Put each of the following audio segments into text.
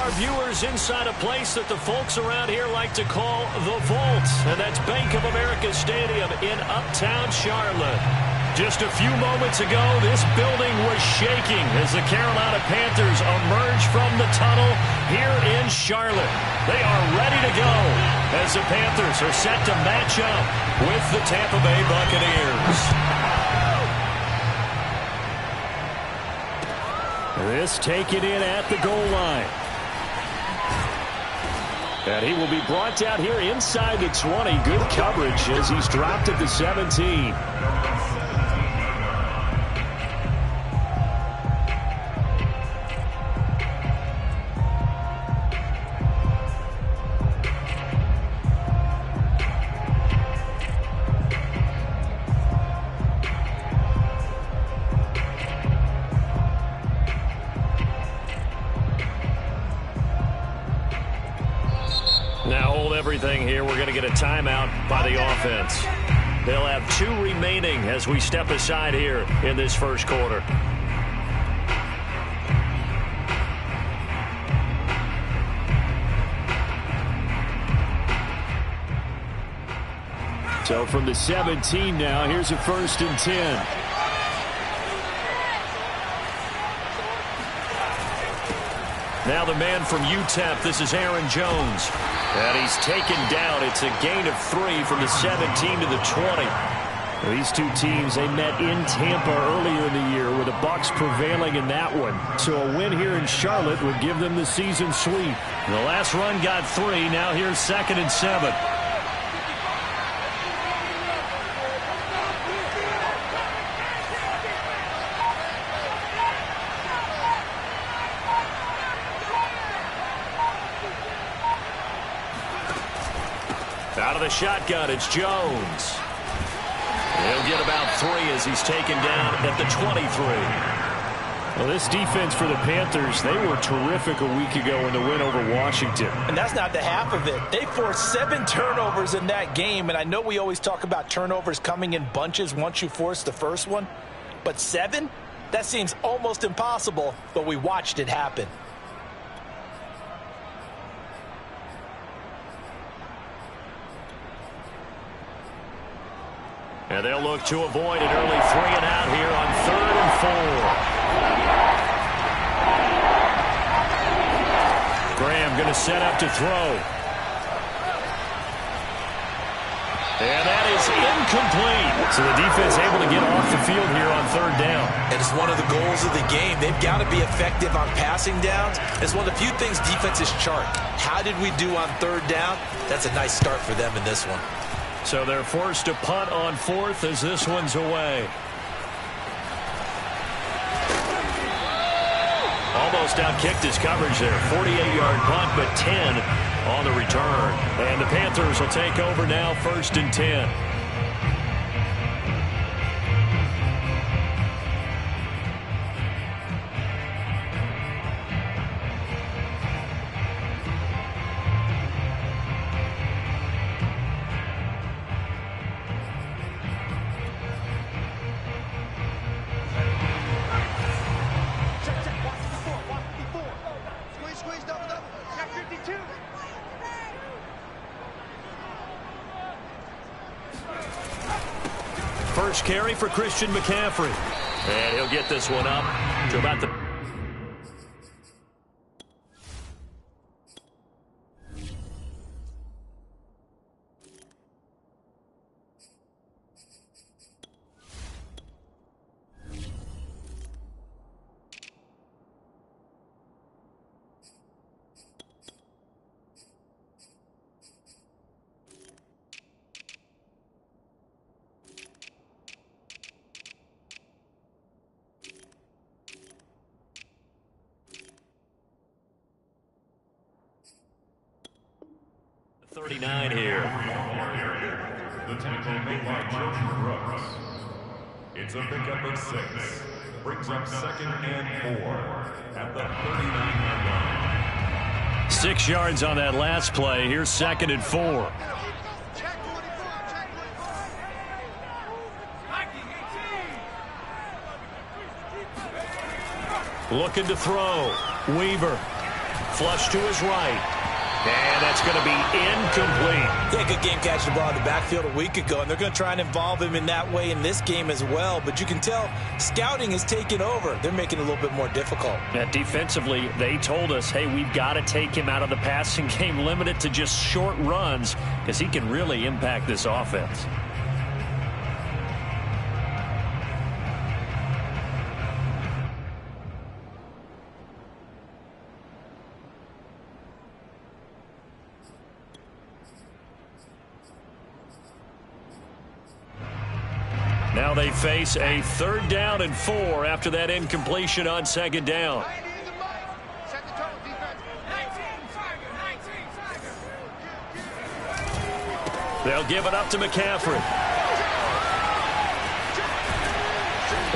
our viewers inside a place that the folks around here like to call the Vault, and that's Bank of America Stadium in Uptown Charlotte. Just a few moments ago, this building was shaking as the Carolina Panthers emerge from the tunnel here in Charlotte. They are ready to go as the Panthers are set to match up with the Tampa Bay Buccaneers. This taken in at the goal line. And he will be brought down here inside the 20. Good coverage as he's dropped at the 17. Now hold everything here. We're going to get a timeout by the offense. They'll have 2 remaining as we step aside here in this first quarter. So from the 17 now, here's a 1st and 10. Now the man from UTEP, this is Aaron Jones. And he's taken down. It's a gain of 3 from the 17 to the 20. These two teams, they met in Tampa earlier in the year with the Bucs prevailing in that one. So a win here in Charlotte would give them the season sweep. The last run got 3. Now here's 2nd and 7. Out of the shotgun, it's Jones. He'll get about 3 as he's taken down at the 23. Well, this defense for the Panthers, they were terrific a week ago in the win over Washington. And that's not the half of it. They forced 7 turnovers in that game, and I know we always talk about turnovers coming in bunches once you force the first one. But 7? That seems almost impossible, but we watched it happen. And they'll look to avoid an early 3 and out here on 3rd and 4. Graham going to set up to throw. And that is incomplete. So the defense able to get off the field here on 3rd down. And it's one of the goals of the game. They've got to be effective on passing downs. It's one of the few things defenses chart. How did we do on 3rd down? That's a nice start for them in this one. So they're forced to punt on 4th as this one's away. Almost outkicked his coverage there. 48-yard punt, but 10 on the return. And the Panthers will take over now, 1st and 10. First carry for Christian McCaffrey. And he'll get this one up to about the... .39 here. The tackle made by Jordan Brooks. It's a pickup of 6. Brings up 2nd and 4 at the 39-yard line. 6 yards on that last play. Here's 2nd and 4. Looking to throw. Weaver flush to his right. And that's going to be incomplete. Yeah, good game catching the ball in the backfield a week ago, and they're going to try and involve him in that way in this game as well. But you can tell scouting is taking over. They're making it a little bit more difficult. Yeah, defensively, they told us, hey, we've got to take him out of the passing game, limit it to just short runs, because he can really impact this offense. Now they face a 3rd down and 4 after that incompletion on 2nd down. They'll give it up to McCaffrey.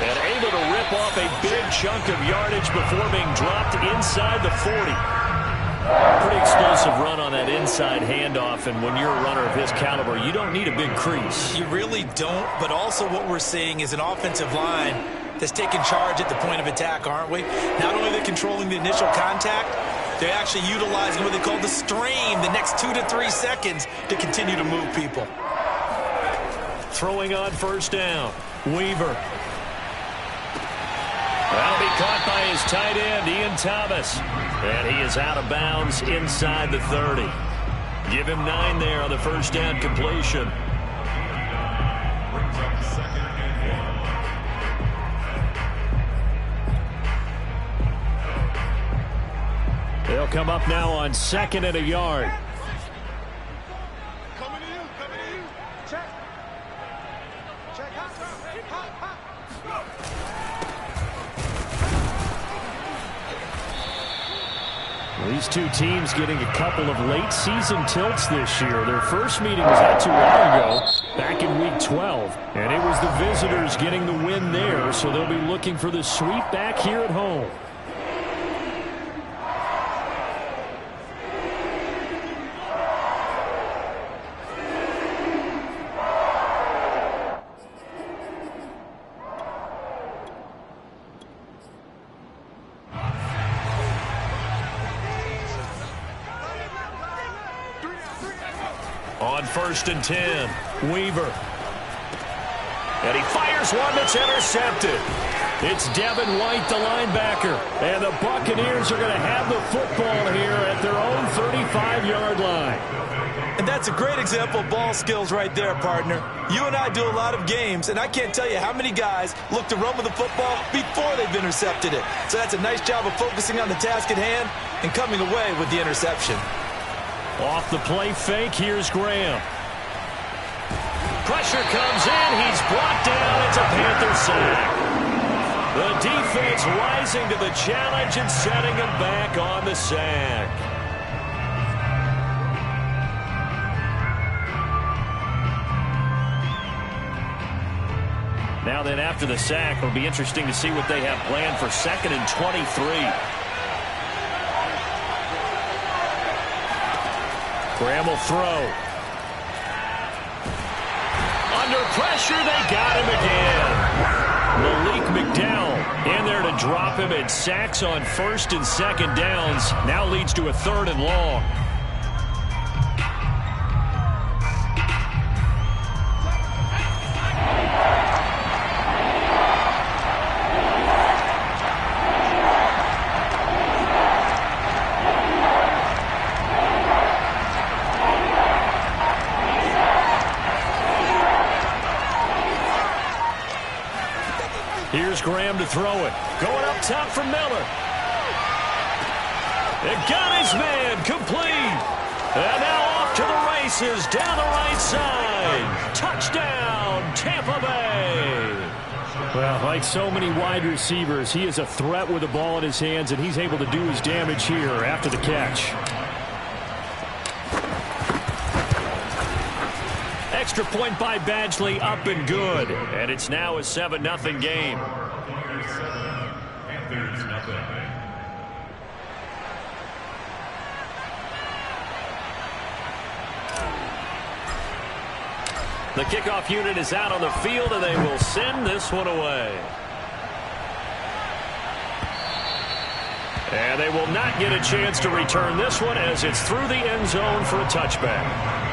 And able to rip off a big chunk of yardage before being dropped inside the 40. Pretty explosive run on that inside handoff, and when you're a runner of his caliber, you don't need a big crease. You really don't, but also what we're seeing is an offensive line that's taking charge at the point of attack, aren't we? Not only are they controlling the initial contact, they're actually utilizing what they call the strain, the next 2 to 3 seconds, to continue to move people. Throwing on 1st down, Weaver. That'll be caught by his tight end, Ian Thomas. And he is out of bounds inside the 30. Give him 9 there on the 1st down completion. Brings up 2nd and 1. They'll come up now on 2nd and a yard. Coming to you. Check. Hot. These two teams getting a couple of late season tilts this year. Their first meeting was not too long ago, back in week 12. And it was the visitors getting the win there, so they'll be looking for the sweep back here at home. On 1st and 10, Weaver. And he fires one that's intercepted. It's Devin White, the linebacker. And the Buccaneers are going to have the football here at their own 35-yard line. And that's a great example of ball skills right there, partner. You and I do a lot of games, and I can't tell you how many guys look to run with the football before they've intercepted it. So that's a nice job of focusing on the task at hand and coming away with the interception. Off the play fake, here's Graham. Pressure comes in, he's brought down, it's a Panther sack. The defense rising to the challenge and setting him back on the sack. Now then, after the sack, it'll be interesting to see what they have planned for 2nd and 23. Graham will throw. Under pressure, they got him again. Malik McDowell in there to drop him, and sacks on 1st and 2nd downs. Now leads to a 3rd and long. Here's Graham to throw it. Going up top for Miller. It got his man complete. And now off to the races down the right side. Touchdown, Tampa Bay. Well, like so many wide receivers, he is a threat with the ball in his hands, and he's able to do his damage here after the catch. Extra point by Badgley, up and good. And it's now a 7-0 game. Panthers nothing. The kickoff unit is out on the field, and they will send this one away. And they will not get a chance to return this one as it's through the end zone for a touchback.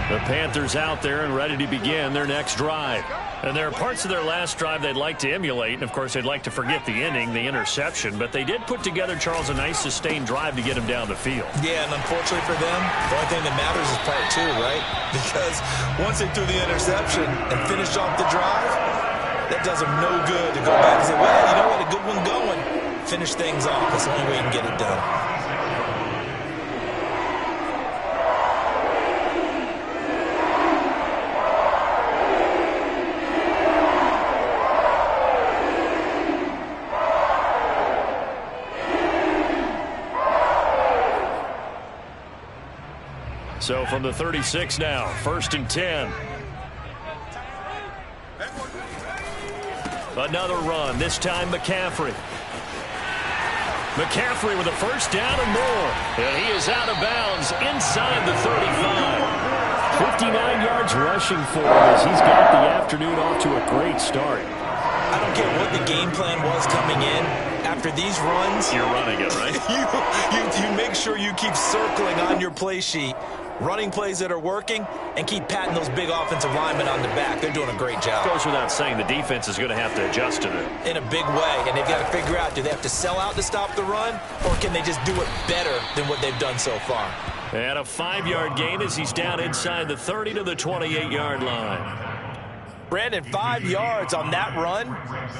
The Panthers out there and ready to begin their next drive. And there are parts of their last drive they'd like to emulate. And, of course, they'd like to forget the ending, the interception. But they did put together, Charles, a nice sustained drive to get him down the field. Yeah, and unfortunately for them, the only thing that matters is part two, right? Because once they threw the interception and finished off the drive, that does them no good to go back and say, well, you know what, a good one going. Finish things off. That's the only way you can get it done. So from the 36 now, 1st and 10. Another run, this time McCaffrey. McCaffrey with a first down and more. And he is out of bounds inside the 35. 59 yards rushing for him as he's got the afternoon off to a great start. I don't care what the game plan was coming in. After these runs, you're running it, right? you make sure you keep circling on your play sheet, running plays that are working, and keep patting those big offensive linemen on the back. They're doing a great job. Goes without saying, the defense is going to have to adjust to it. In a big way, and they've got to figure out, do they have to sell out to stop the run, or can they just do it better than what they've done so far? And a 5-yard gain as he's down inside the 30 to the 28-yard line. Brandon, 5 yards on that run.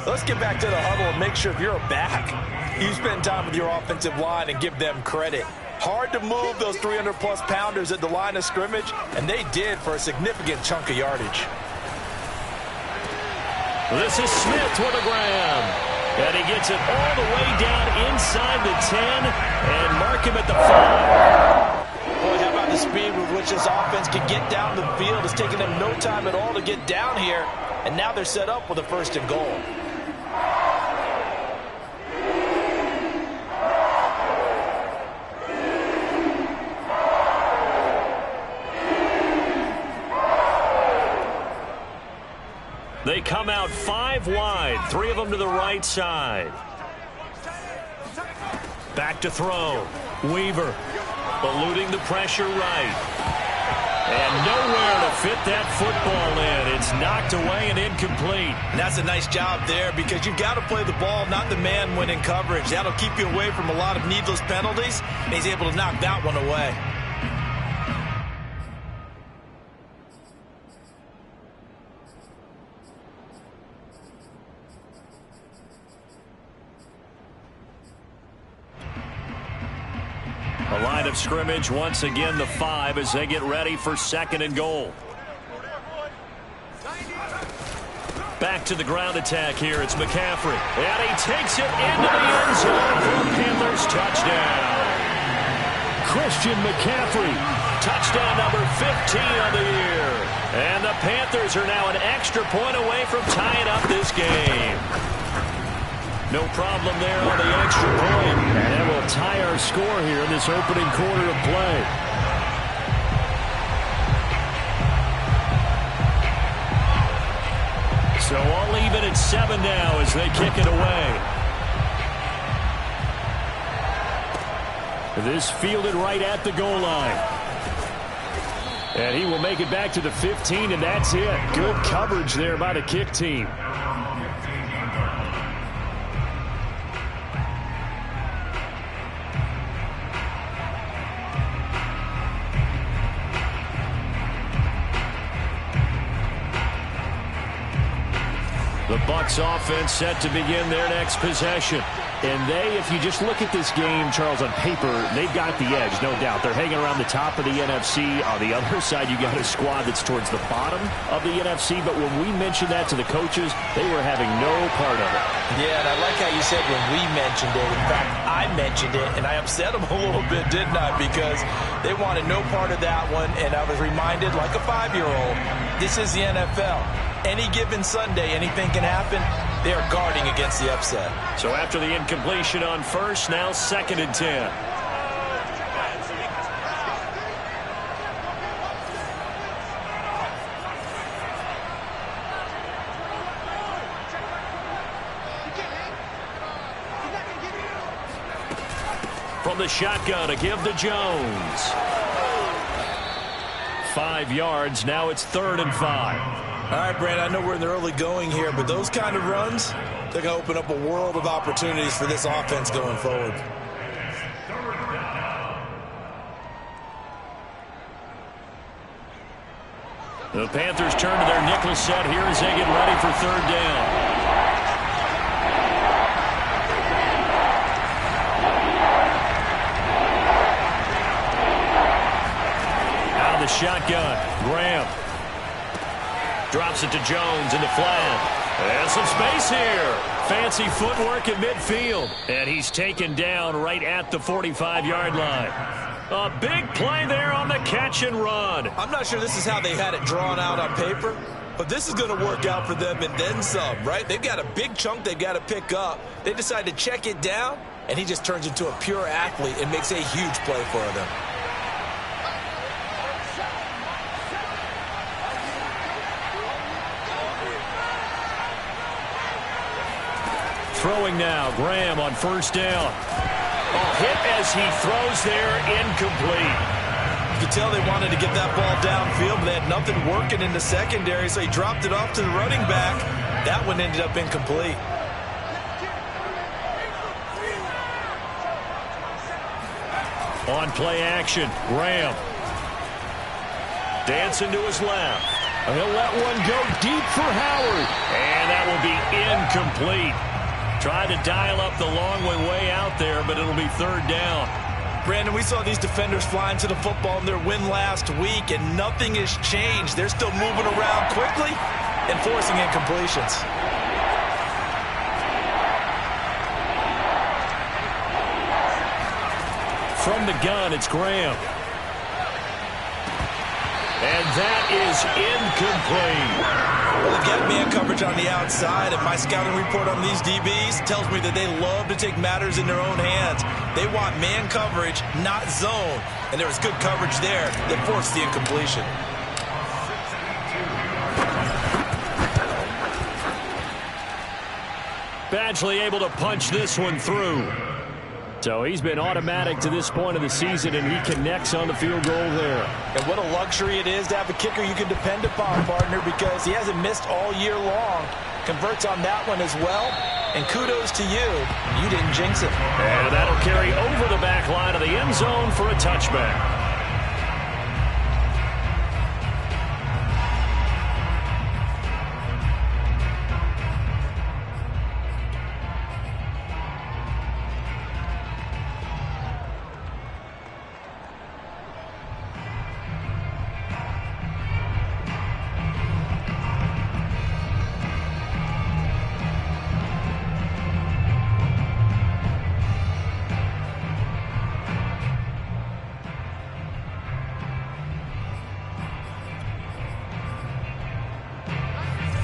Let's get back to the huddle and make sure if you're a back, you spend time with your offensive line and give them credit. Hard to move those 300-plus pounders at the line of scrimmage, and they did for a significant chunk of yardage. This is Smith with a grab. And he gets it all the way down inside the 10 and mark him at the 5. Boy, how about the speed with which this offense can get down the field? It's taken them no time at all to get down here, and now they're set up with a 1st and goal. They come out 5 wide, 3 of them to the right side. Back to throw. Weaver eluding the pressure right. And nowhere to fit that football in. It's knocked away and incomplete. And that's a nice job there because you've got to play the ball, not the man when in coverage. That'll keep you away from a lot of needless penalties, and he's able to knock that one away. A line of scrimmage, once again the 5 as they get ready for 2nd and goal. Back to the ground attack here. It's McCaffrey. And he takes it into the end zone for a Panthers touchdown. Christian McCaffrey. Touchdown number 15 of the year. And the Panthers are now an extra point away from tying up this game. No problem there on the extra point. And that will tie our score here in this opening quarter of play. So all even at 7 now as they kick it away. This fielded right at the goal line. And he will make it back to the 15, and that's it. Good coverage there by the kick team. The Bucs offense set to begin their next possession. And they, if you just look at this game, Charles, on paper, they've got the edge, no doubt. They're hanging around the top of the NFC. On the other side, you got a squad that's towards the bottom of the NFC. But when we mentioned that to the coaches, they were having no part of it. Yeah, and I like how you said when we mentioned it. In fact, I mentioned it, and I upset them a little bit, didn't I? Because they wanted no part of that one, and I was reminded, like a 5-year-old, this is the NFL. Any given Sunday, anything can happen. They are guarding against the upset. So after the incompletion on first, now 2nd and 10. From the shotgun, a give to Jones. 5 yards. Now it's 3rd and 5. All right, Brandon, I know we're in the early going here, but those kind of runs, they're going to open up a world of opportunities for this offense going forward. The Panthers turn to their nickel set here as they get ready for 3rd down. Shotgun. Graham drops it to Jones in the flat. And some space here. Fancy footwork at midfield. And he's taken down right at the 45-yard line. A big play there on the catch and run. I'm not sure this is how they had it drawn out on paper, but this is going to work out for them and then some, right? They've got a big chunk they've got to pick up. They decide to check it down, and he just turns into a pure athlete and makes a huge play for them. Throwing now, Graham on 1st down. Hit as he throws there, incomplete. You could tell they wanted to get that ball downfield, but they had nothing working in the secondary, so he dropped it off to the running back. That one ended up incomplete. On play action, Graham. Dancing to his left. He'll let one go deep for Howard. And that will be incomplete. Tried to dial up the long way out there, but it'll be 3rd down. Brandon, we saw these defenders flying to the football in their win last week, and nothing has changed. They're still moving around quickly and forcing incompletions. From the gun, it's Graham. And that is incomplete. Well, they've got man coverage on the outside, and my scouting report on these DBs tells me that they love to take matters in their own hands. They want man coverage, not zone. And there was good coverage there that forced the incompletion. Badgley able to punch this one through. So he's been automatic to this point of the season, and he connects on the field goal there. And what a luxury it is to have a kicker you can depend upon, partner, because he hasn't missed all year long. Converts on that one as well. And kudos to you. You didn't jinx it. And that'll carry over the back line of the end zone for a touchback.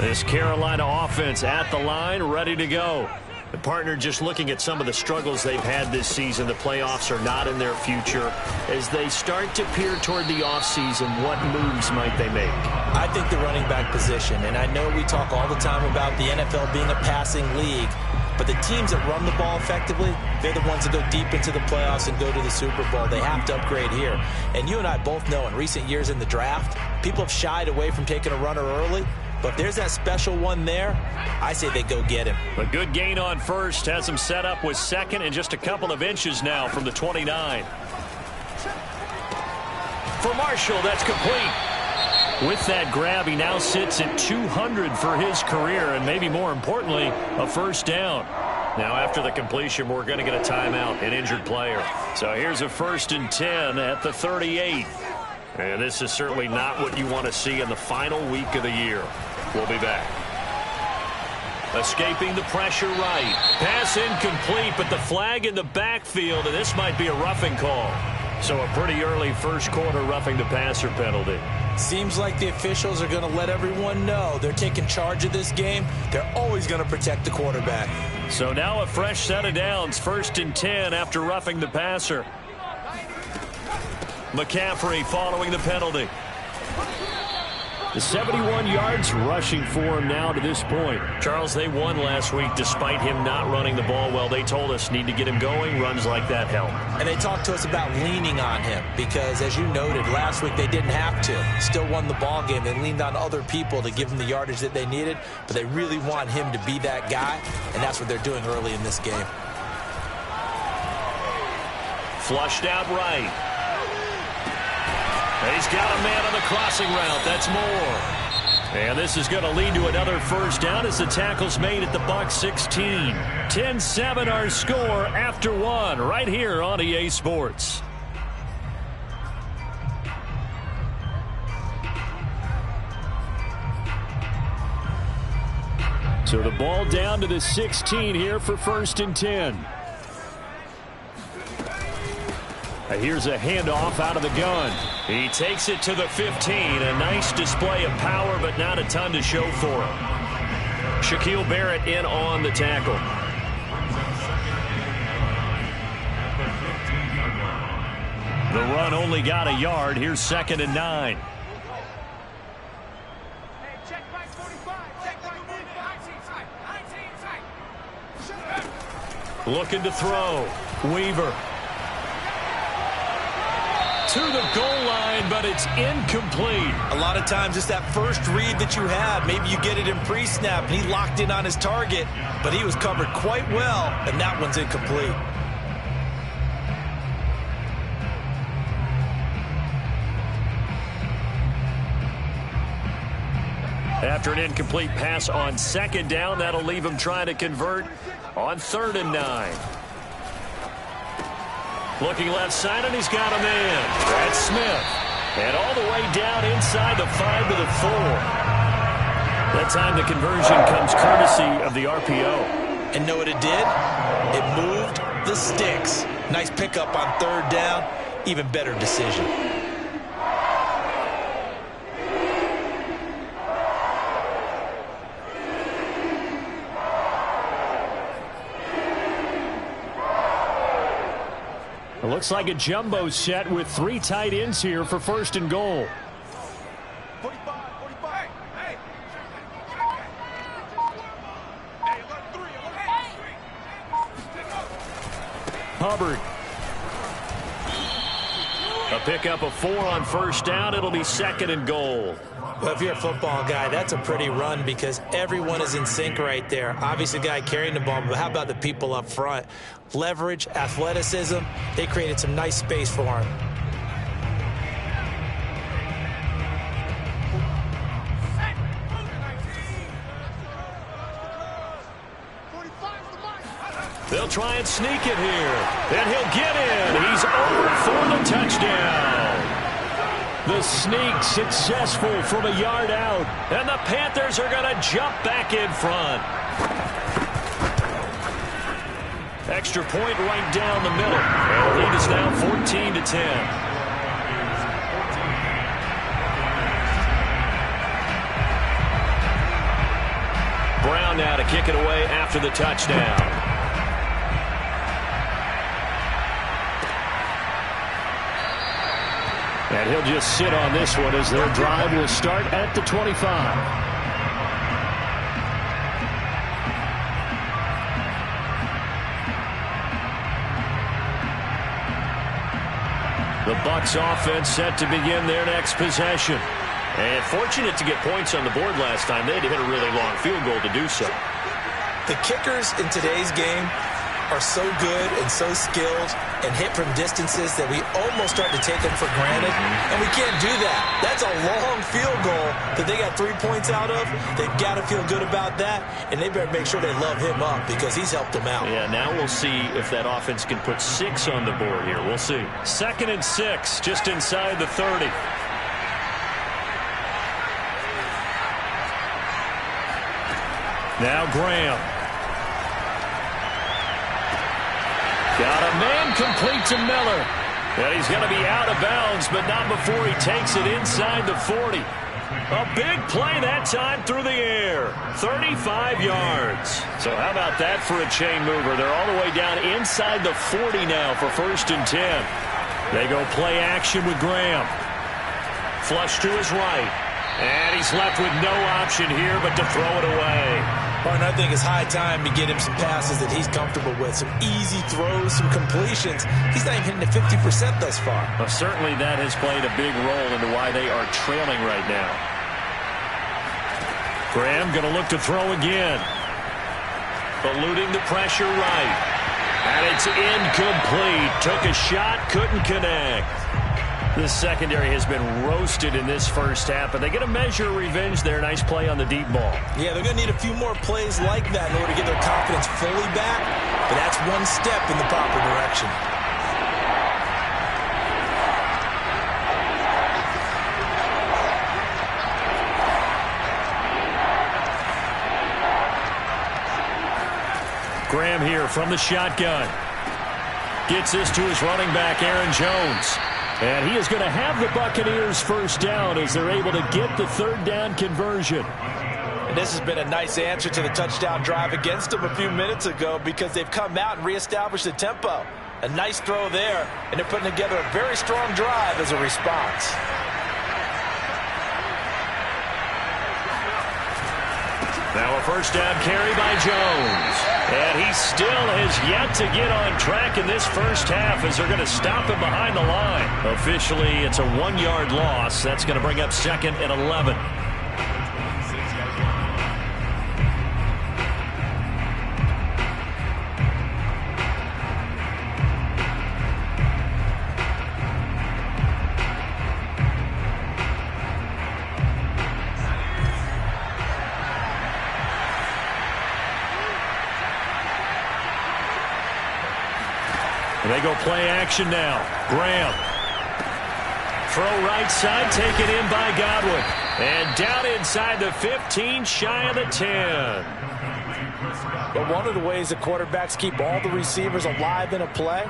This Carolina offense at the line, ready to go. The partner just looking at some of the struggles they've had this season. The playoffs are not in their future. As they start to peer toward the offseason, what moves might they make? I think the running back position, and I know we talk all the time about the NFL being a passing league, but the teams that run the ball effectively, they're the ones that go deep into the playoffs and go to the Super Bowl. They have to upgrade here. And you and I both know in recent years in the draft, people have shied away from taking a runner early. But if there's that special one there, I say they go get him. A good gain on first. Has him set up with 2nd and just a couple of inches now from the 29. For Marshall, that's complete. With that grab, he now sits at 200 for his career, and maybe more importantly, a 1st down. Now, after the completion, we're going to get a timeout, an injured player. So here's a 1st and 10 at the 38. And this is certainly not what you want to see in the final week of the year. We'll be back. Escaping the pressure right. Pass incomplete, but the flag in the backfield, and this might be a roughing call. So a pretty early first quarter roughing the passer penalty. Seems like the officials are going to let everyone know they're taking charge of this game. They're always going to protect the quarterback. So now a fresh set of downs, 1st and 10 after roughing the passer. McCaffrey following the penalty. The 71 yards rushing for him now to this point. Charles, they won last week despite him not running the ball well. They told us need to get him going. Runs like that help. And they talked to us about leaning on him because, as you noted, last week they didn't have to. Still won the ball game. They leaned on other people to give them the yardage that they needed, but they really want him to be that guy, and that's what they're doing early in this game. Flushed out right. He's got a man on the crossing route. That's Moore. And this is going to lead to another first down as the tackle's made at the Bucs 16. 10-7 our score after one right here on EA Sports. So the ball down to the 16 here for 1st and 10. Here's a handoff out of the gun. He takes it to the 15. A nice display of power, but not a ton to show for him. Shaquille Barrett in on the tackle. The run only got a yard. Here's 2nd and 9. Looking to throw. Weaver. To the goal line, but it's incomplete. A lot of times it's that first read that you have. Maybe you get it in pre-snap, and he locked in on his target, but he was covered quite well, and that one's incomplete. After an incomplete pass on 2nd down, that'll leave him trying to convert on 3rd and 9. Looking left side, and he's got a man. That's Smith. And all the way down inside the 5 to the 4. That time the conversion comes courtesy of the RPO. And know what it did? It moved the sticks. Nice pickup on 3rd down. Even better decision. It looks like a jumbo set with 3 tight ends here for 1st and goal. 45. Hey. Hubbard. A pickup of 4 on 1st down. It'll be 2nd and goal. Well, if you're a football guy, that's a pretty run because everyone is in sync right there. Obviously, the guy carrying the ball, but how about the people up front? Leverage, athleticism, they created some nice space for him. They'll try and sneak it here. And he'll get in. He's over for the touchdown. The sneak successful from a yard out. And the Panthers are going to jump back in front. Extra point right down the middle. And the lead is now 14-10. Brown now to kick it away after the touchdown. And he'll just sit on this one as their drive will start at the 25. The Bucs offense set to begin their next possession. And fortunate to get points on the board last time. They had to hit a really long field goal to do so. The kickers in today's game are so good and so skilled and hit from distances that we almost start to take them for granted, and we can't do that. That's a long field goal that they got 3 points out of. They've got to feel good about that, and they better make sure they love him up because he's helped them out. Yeah, now we'll see if that offense can put 6 on the board here. We'll see. 2nd and 6, just inside the 30. Now Graham. Got a man complete to Miller. And he's going to be out of bounds, but not before he takes it inside the 40. A big play that time through the air. 35 yards. So how about that for a chain mover? They're all the way down inside the 40 now for 1st and 10. They go play action with Graham. Flush to his right. And he's left with no option here but to throw it away. Well, and I think it's high time to get him some passes that he's comfortable with. Some easy throws, some completions. He's not even hitting the 50% thus far. Well, certainly that has played a big role into why they are trailing right now. Graham going to look to throw again. Eluding the pressure right. And it's incomplete. Took a shot, couldn't connect. The secondary has been roasted in this first half, but they get a measure of revenge there. Nice play on the deep ball. Yeah, they're going to need a few more plays like that in order to get their confidence fully back, but that's one step in the proper direction. Graham here from the shotgun. Gets this to his running back, Aaron Jones. And he is going to have the Buccaneers first down as they're able to get the 3rd down conversion. And this has been a nice answer to the touchdown drive against them a few minutes ago because they've come out and reestablished the tempo. A nice throw there, and they're putting together a very strong drive as a response. Now a first down carry by Jones. And he still has yet to get on track in this first half as they're going to stop him behind the line. Officially, it's a 1-yard loss. That's going to bring up 2nd and 11. They go play action now. Graham. Throw right side, taken in by Godwin. And down inside the 15, shy of the 10. But one of the ways the quarterbacks keep all the receivers alive in a play,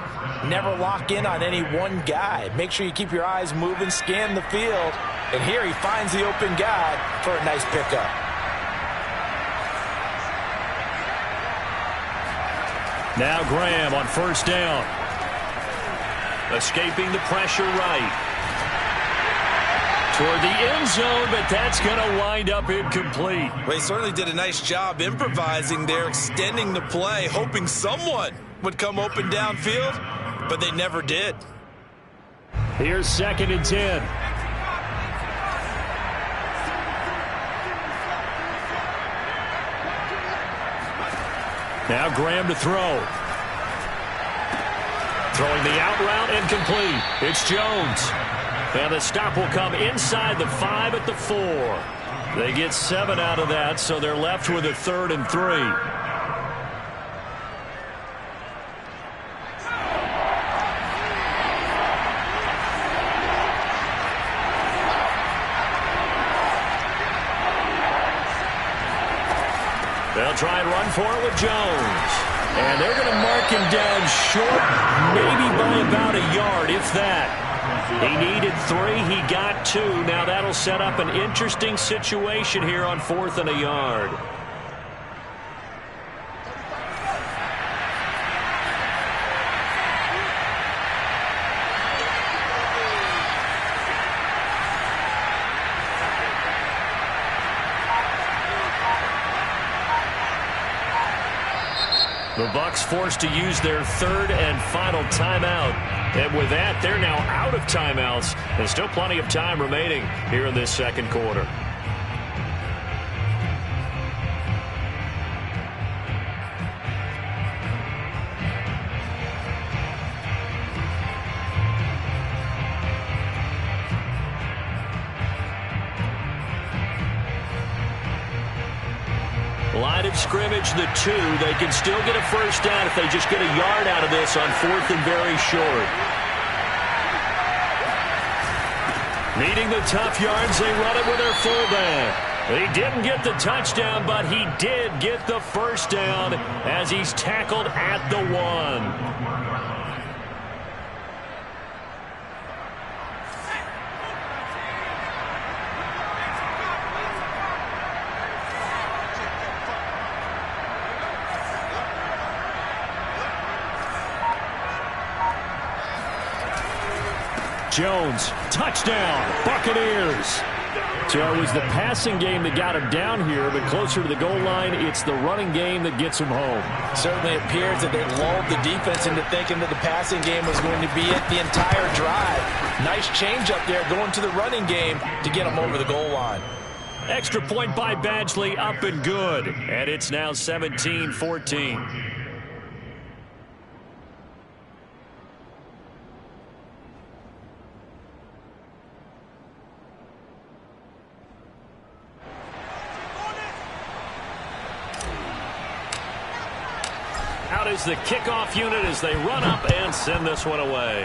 never lock in on any one guy. Make sure you keep your eyes moving, scan the field. And here he finds the open guy for a nice pickup. Now Graham on first down. Escaping the pressure right. Toward the end zone, but that's going to wind up incomplete. Well, they certainly did a nice job improvising there, extending the play, hoping someone would come open downfield, but they never did. Here's 2nd and 10. Now Graham to throw. Throwing the out route incomplete. It's Jones. And the stop will come inside the 5 at the 4. They get 7 out of that, so they're left with a 3rd and 3. They'll try and run for it with Jones. And they're going to mark him down short, maybe by about a yard, if that. He needed 3. He got 2. Now that'll set up an interesting situation here on 4th and a yard. The Bucs forced to use their 3rd and final timeout. And with that, they're now out of timeouts. There's still plenty of time remaining here in this second quarter. Line of scrimmage, the 2. They can still get a first down if they just get a yard out of this on 4th and very short. Needing the tough yards, they run it with their fullback. He didn't get the touchdown, but he did get the first down as he's tackled at the 1. Jones, touchdown, Buccaneers. So it was the passing game that got him down here, but closer to the goal line, it's the running game that gets him home. Certainly appears that they lulled the defense into thinking that the passing game was going to be it the entire drive. Nice change up there going to the running game to get him over the goal line. Extra point by Badgley, up and good. And it's now 17-14. Out is the kickoff unit as they run up and send this one away.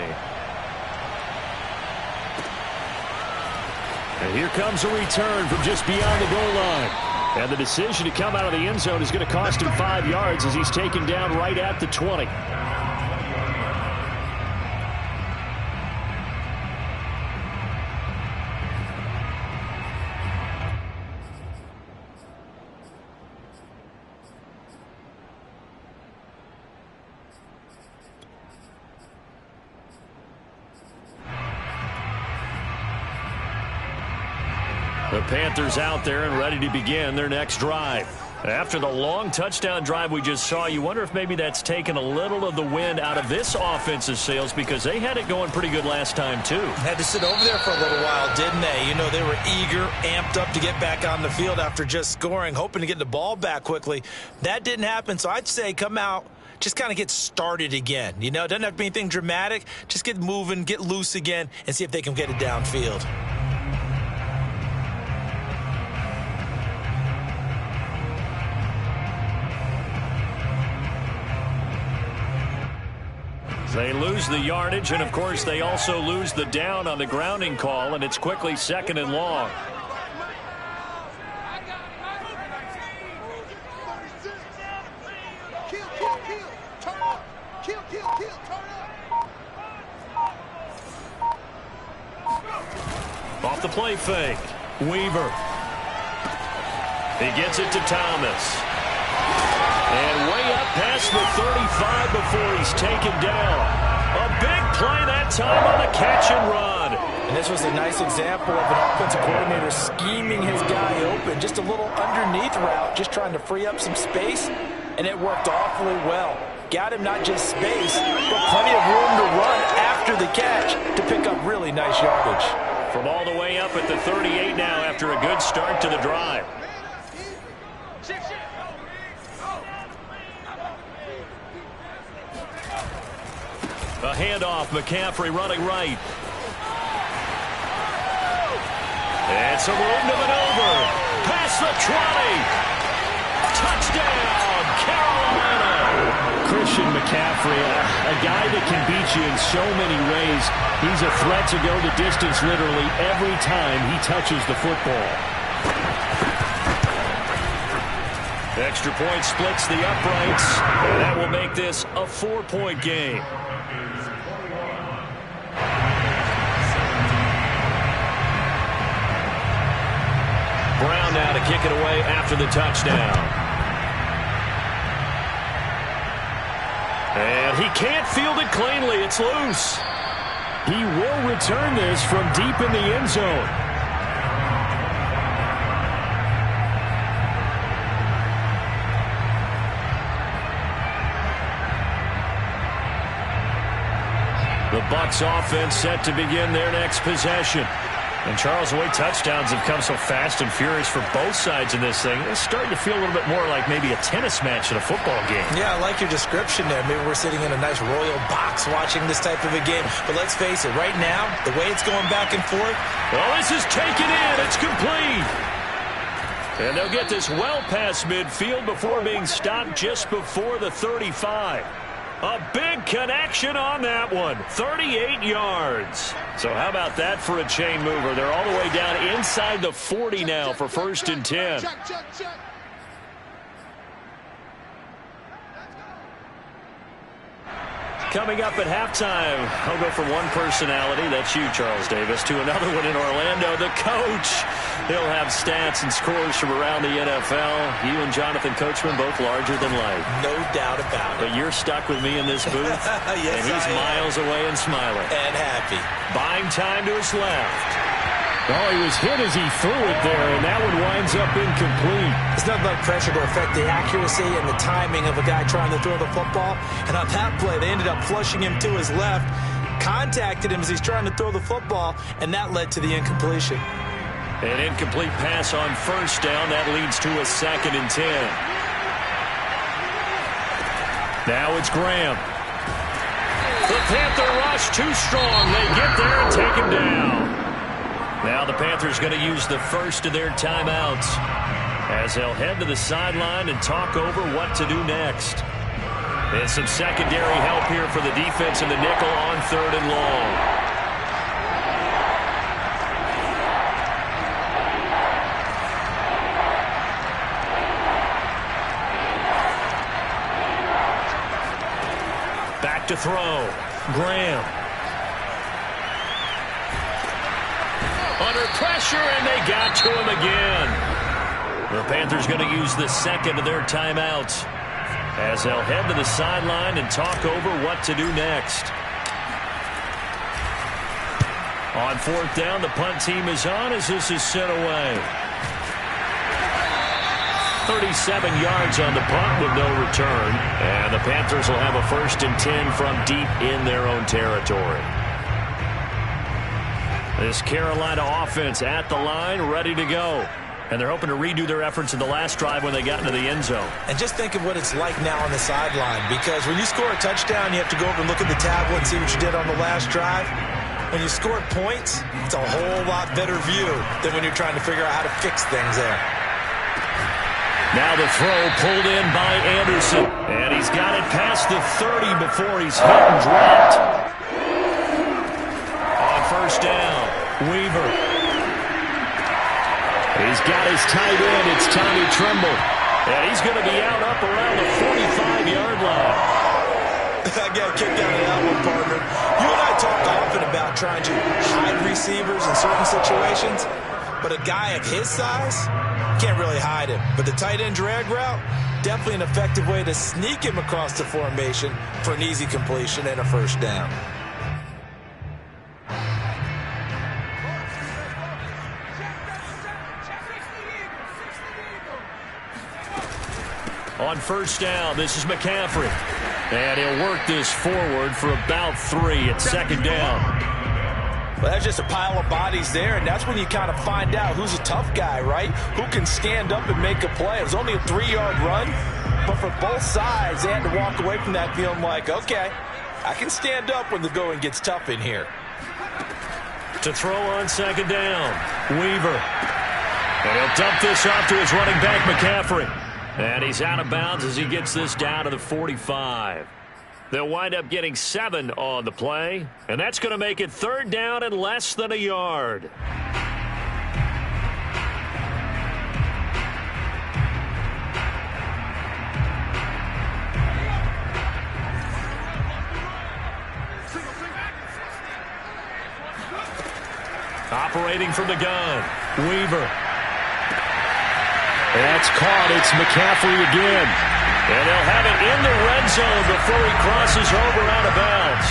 And here comes a return from just beyond the goal line. And the decision to come out of the end zone is going to cost him 5 yards as he's taken down right at the 20. The Panthers out there and ready to begin their next drive. After the long touchdown drive we just saw, you wonder if maybe that's taken a little of the wind out of this offensive sails because they had it going pretty good last time too. Had to sit over there for a little while, didn't they? You know, they were eager, amped up to get back on the field after just scoring, hoping to get the ball back quickly. That didn't happen, so I'd say come out, just kind of get started again. You know, it doesn't have to be anything dramatic. Just get moving, get loose again, and see if they can get it downfield. They lose the yardage, and of course they also lose the down on the grounding call, and it's quickly 2nd and long. Off the play fake, Weaver. He gets it to Thomas. And way up past the 35 before he's taken down. A big play that time on the catch and run. And this was a nice example of an offensive coordinator scheming his guy open. Just a little underneath route, just trying to free up some space, and it worked awfully well. Got him not just space, but plenty of room to run after the catch to pick up really nice yardage. From all the way up at the 38 now after a good start to the drive. A handoff, McCaffrey running right. And some room to maneuver. Past the 20. Touchdown, Carolina. Christian McCaffrey, a guy that can beat you in so many ways. He's a threat to go the distance literally every time he touches the football. Extra point splits the uprights. And that will make this a 4-point game. Brown now to kick it away after the touchdown. And he can't field it cleanly. It's loose. He will return this from deep in the end zone. The Bucs offense set to begin their next possession. And Charles, the way touchdowns have come so fast and furious for both sides in this thing, it's starting to feel a little bit more like maybe a tennis match at a football game. Yeah, I like your description there. Maybe we're sitting in a nice royal box watching this type of a game. But let's face it, right now, the way it's going back and forth. Well, this is taken in. It's complete. And they'll get this well past midfield before being stopped just before the 35. A big connection on that one. 38 yards. So how about that for a chain mover? They're all the way down inside the 40 now for 1st and 10. Coming up at halftime, I'll go from one personality, that's you, Charles Davis, to another one in Orlando, the coach. He'll have stats and scores from around the NFL. You and Jonathan Coachman, both larger than life. No doubt about it. But you're stuck with me in this booth, yes, and he's miles away and smiling. And happy. Buying time to his left. Oh, he was hit as he threw it there, and that one winds up incomplete. There's nothing like pressure to affect the accuracy and the timing of a guy trying to throw the football. And on that play, they ended up flushing him to his left, contacted him as he's trying to throw the football, and that led to the incompletion. An incomplete pass on first down. That leads to a 2nd and 10. Now it's Graham. The Panther rush too strong. They get there and take him down. Now the Panthers going to use the first of their timeouts as they'll head to the sideline and talk over what to do next. And some secondary help here for the defense in the nickel on 3rd and long. Back to throw. Graham. Under pressure, and they got to him again. The Panthers going to use the second of their timeouts as they'll head to the sideline and talk over what to do next. On 4th down, the punt team is on as this is sent away. 37 yards on the punt with no return, and the Panthers will have a 1st and 10 from deep in their own territory. This Carolina offense at the line, ready to go. And they're hoping to redo their efforts in the last drive when they got into the end zone. And just think of what it's like now on the sideline, because when you score a touchdown, you have to go over and look at the tablet and see what you did on the last drive. When you score points, it's a whole lot better view than when you're trying to figure out how to fix things there. Now the throw pulled in by Anderson. And he's got it past the 30 before he's hit and dropped. On 1st down, Weaver. He's got his tight end. It's Tommy Tremble. And he's going to be out up around the 45-yard line. I got kicked out of that one, partner. You and I talk often about trying to hide receivers in certain situations, but a guy of his size can't really hide him. But the tight end drag route, definitely an effective way to sneak him across the formation for an easy completion and a 1st down. On 1st down, this is McCaffrey. And he'll work this forward for about 3 at 2nd down. Well, that's just a pile of bodies there, and that's when you kind of find out who's a tough guy, right? Who can stand up and make a play. It was only a 3-yard run, but for both sides, they had to walk away from that feeling like, okay, I can stand up when the going gets tough in here. To throw on 2nd down, Weaver. And he'll dump this off to his running back, McCaffrey. And he's out of bounds as he gets this down to the 45. They'll wind up getting 7 on the play, and that's going to make it 3rd down and less than a yard. Operating from the gun, Weaver. That's caught. It's McCaffrey again. And they'll have it in the red zone before he crosses over out of bounds.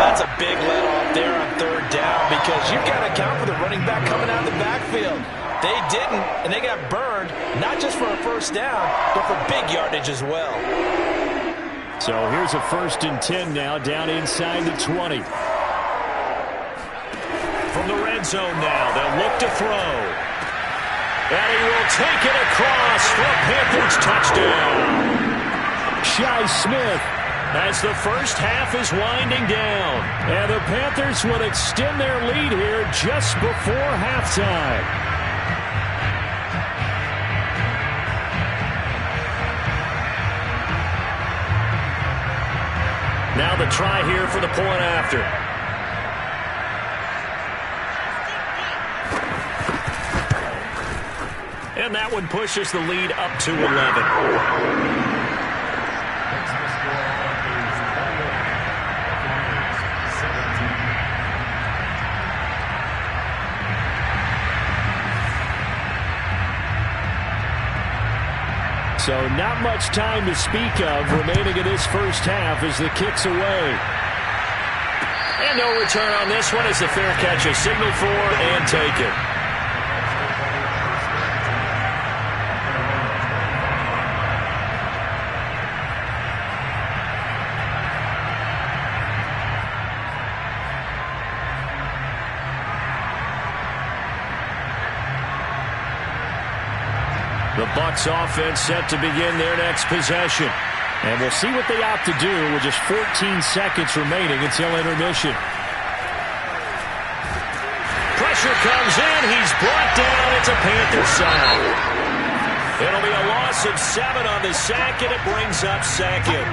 That's a big let-off there on 3rd down because you've got to account for the running back coming out of the backfield. They didn't, and they got burned, not just for a 1st down, but for big yardage as well. So here's a 1st and 10 now, down inside the 20. From the red zone now, they'll look to throw. And he will take it across for a Panthers touchdown. Shi Smith as the first half is winding down. And the Panthers would extend their lead here just before halftime. Now the try here for the point after. And that one pushes the lead up to 11. So not much time to speak of remaining in this first half as the kick's away. And no return on this one as the fair catch is signaled for and taken. The Bucs offense set to begin their next possession. And we'll see what they opt to do with just 14 seconds remaining until intermission. Pressure comes in. He's brought down. It's a Panthers sack. It'll be a loss of 7 on the sack, and it brings up second.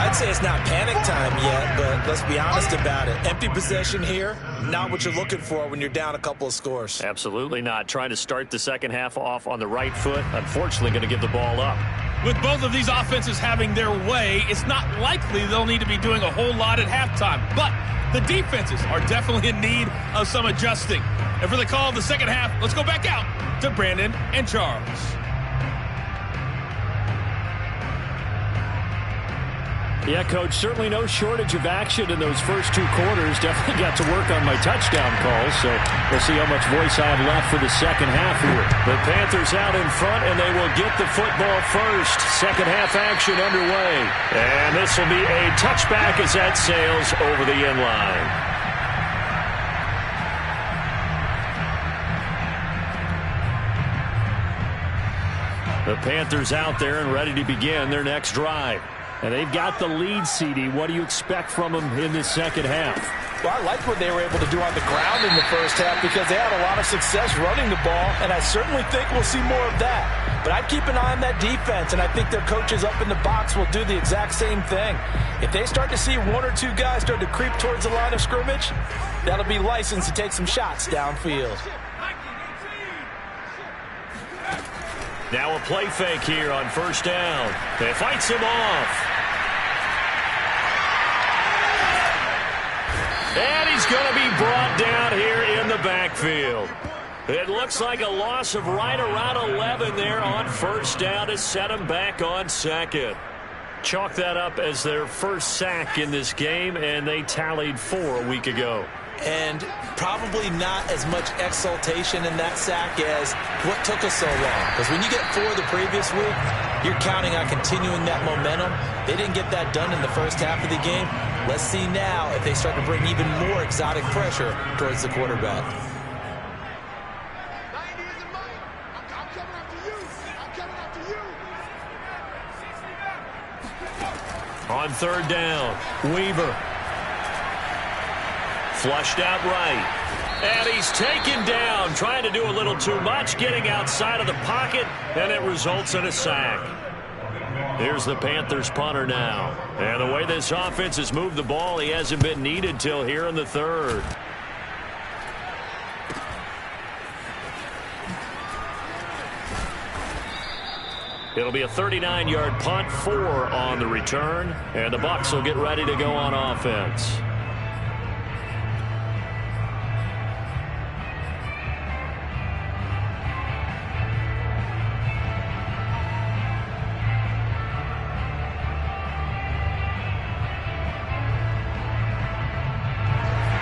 I'd say it's not panic time yet, but let's be honest about it. Empty possession here, not what you're looking for when you're down a couple of scores. Absolutely not. Trying to start the second half off on the right foot. Unfortunately, going to give the ball up. With both of these offenses having their way, it's not likely they'll need to be doing a whole lot at halftime. But the defenses are definitely in need of some adjusting. And for the call of the second half, let's go back out to Brandon and Charles. Yeah, Coach, certainly no shortage of action in those first 2 quarters. Definitely got to work on my touchdown calls, so we'll see how much voice I have left for the second half here. The Panthers out in front, and they will get the football first. Second half action underway. And this will be a touchback as that sails over the end line. The Panthers out there and ready to begin their next drive. And they've got the lead, CD. What do you expect from them in this second half? Well, I like what they were able to do on the ground in the first half because they had a lot of success running the ball, and I certainly think we'll see more of that. But I'd keep an eye on that defense, and I think their coaches up in the box will do the exact same thing. If they start to see 1 or 2 guys start to creep towards the line of scrimmage, that'll be licensed to take some shots downfield. Now a play fake here on first down. It fights him off. And he's going to be brought down here in the backfield. It looks like a loss of right around 11 there on first down to set him back on second. Chalk that up as their first sack in this game, and they tallied 4 a week ago. And probably not as much exultation in that sack as what took us so long. Because when you get 4 the previous week, you're counting on continuing that momentum. They didn't get that done in the first half of the game. Let's see now if they start to bring even more exotic pressure towards the quarterback. On third down, Weaver. Flushed out right. And he's taken down, trying to do a little too much, getting outside of the pocket, and it results in a sack. Here's the Panthers punter now. And the way this offense has moved the ball, he hasn't been needed till here in the third. It'll be a 39-yard punt, 4 on the return, and the Bucs will get ready to go on offense.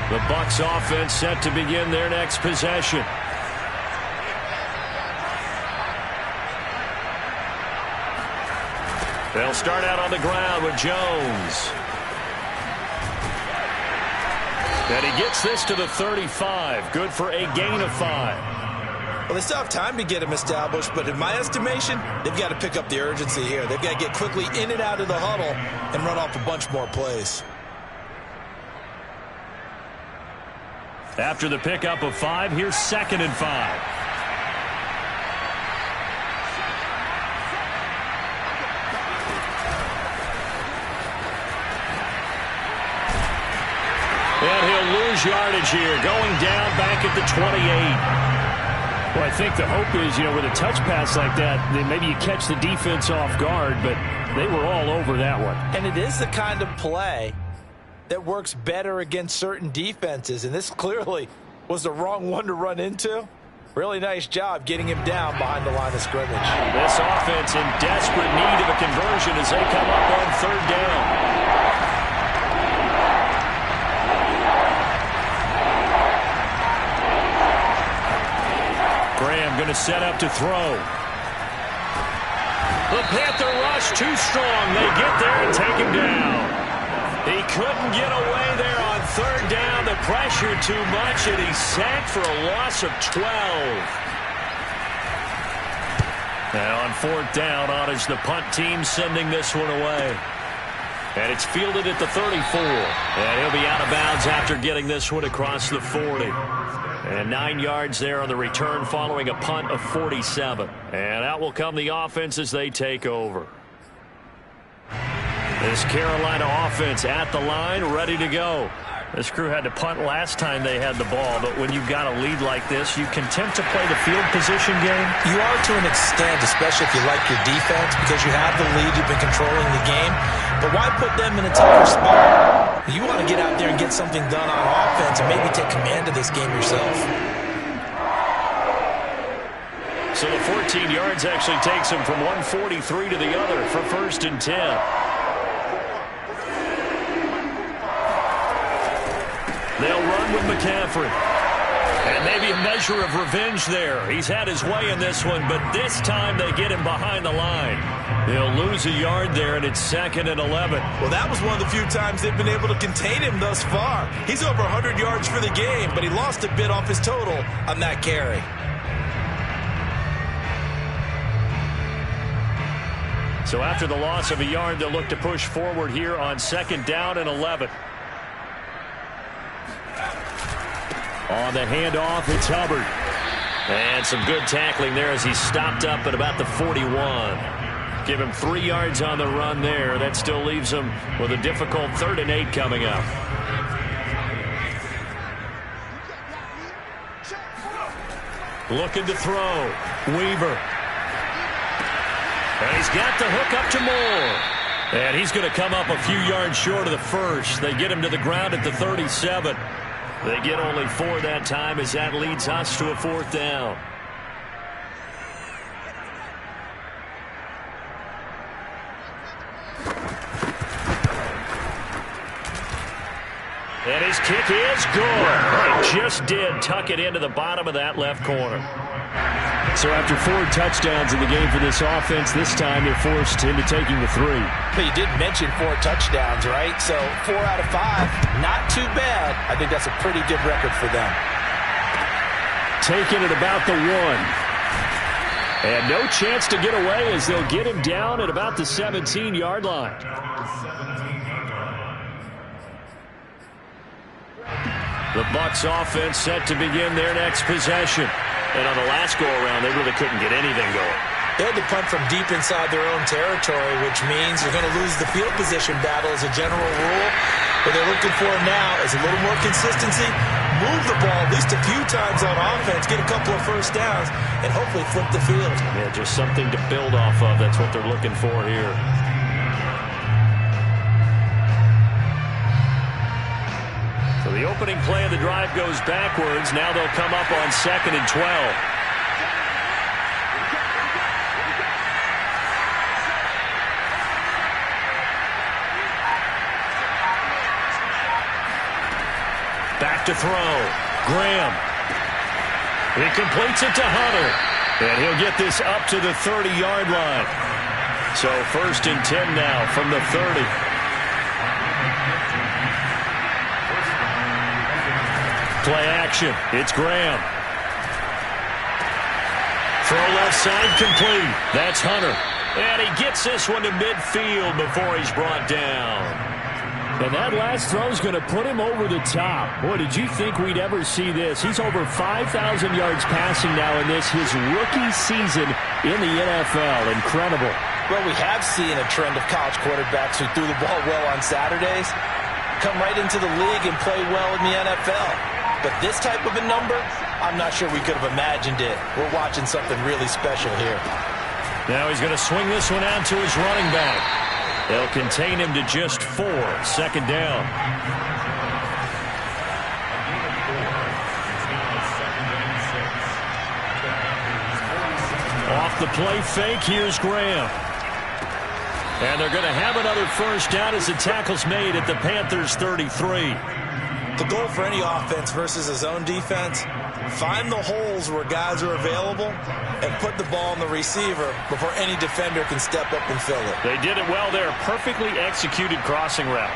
The Bucs offense set to begin their next possession. They'll start out on the ground with Jones. And he gets this to the 35. Good for a gain of 5. Well, they still have time to get him established, but in my estimation, they've got to pick up the urgency here. They've got to get quickly in and out of the huddle and run off a bunch more plays. After the pickup of 5, here's 2nd and 5. And he'll lose yardage here, going down back at the 28. Well, I think the hope is, with a touch pass like that, then maybe you catch the defense off guard, but they were all over that one. And it is the kind of play that works better against certain defenses, and this clearly was the wrong one to run into. Really nice job getting him down behind the line of scrimmage. This offense in desperate need of a conversion as they come up on third down. Graham going to set up to throw. The Panther rush too strong. They get there and take him down. He couldn't get away there on third down. The pressure too much, and he's sacked for a loss of 12. Now on fourth down, honors the punt team, sending this one away. And it's fielded at the 34. And he'll be out of bounds after getting this one across the 40. And 9 yards there on the return following a punt of 47. And out will come the offense as they take over. This Carolina offense at the line, ready to go. This crew had to punt last time they had the ball, but when you've got a lead like this, you can attempt to play the field position game. You are to an extent, especially if you like your defense, because you have the lead, you've been controlling the game. But why put them in a tougher spot? You want to get out there and get something done on offense and maybe take command of this game yourself. So the 14 yards actually takes them from 143 to the other for 1st and 10. They'll run with McCaffrey. And maybe a measure of revenge there. He's had his way in this one, but this time they get him behind the line. They'll lose a yard there, and it's 2nd and 11. Well, that was one of the few times they've been able to contain him thus far. He's over 100 yards for the game, but he lost a bit off his total on that carry. So after the loss of a yard, they'll look to push forward here on 2nd down and 11. On the handoff, it's Hubbard. And some good tackling there as he stopped up at about the 41. Give him 3 yards on the run there. That still leaves him with a difficult 3rd and 8 coming up. Looking to throw. Weaver. And he's got the hook up to Moore. And he's going to come up a few yards short of the first. They get him to the ground at the 37. They get only 4 that time as that leads us to a 4th down. And his kick is good. He just did tuck it into the bottom of that left corner. So after 4 touchdowns in the game for this offense, this time they're forced into taking the 3. But you did mention 4 touchdowns, right? So 4 out of 5, not too bad. I think that's a pretty good record for them. Taken at about the 1. And no chance to get away as they'll get him down at about the 17-yard line. The Bucs offense set to begin their next possession. And on the last go-around, they really couldn't get anything going. They had to punt from deep inside their own territory, which means they're going to lose the field position battle as a general rule. What they're looking for now is a little more consistency, move the ball at least a few times on offense, get a couple of first downs, and hopefully flip the field. Yeah, just something to build off of. That's what they're looking for here. So the opening play of the drive goes backwards. Now they'll come up on 2nd and 12. Back to throw. Graham. He completes it to Hunter. And he'll get this up to the 30-yard line. So 1st and 10 now from the 30. Play action. It's Graham. Throw left side complete. That's Hunter. And he gets this one to midfield before he's brought down. And that last throw is going to put him over the top. Boy, did you think we'd ever see this? He's over 5,000 yards passing now in this, his rookie season in the NFL. Incredible. Well, we have seen a trend of college quarterbacks who threw the ball well on Saturdays come right into the league and play well in the NFL. But this type of a number, I'm not sure we could have imagined it. We're watching something really special here. Now he's going to swing this one out to his running back. They'll contain him to just 4. 2nd down. the play fake. Here's Graham. And they're going to have another first down as the tackle's made at the Panthers' 33. The goal for any offense versus a zone defense, find the holes where guys are available and put the ball on the receiver before any defender can step up and fill it. They did it well there. Perfectly executed crossing route.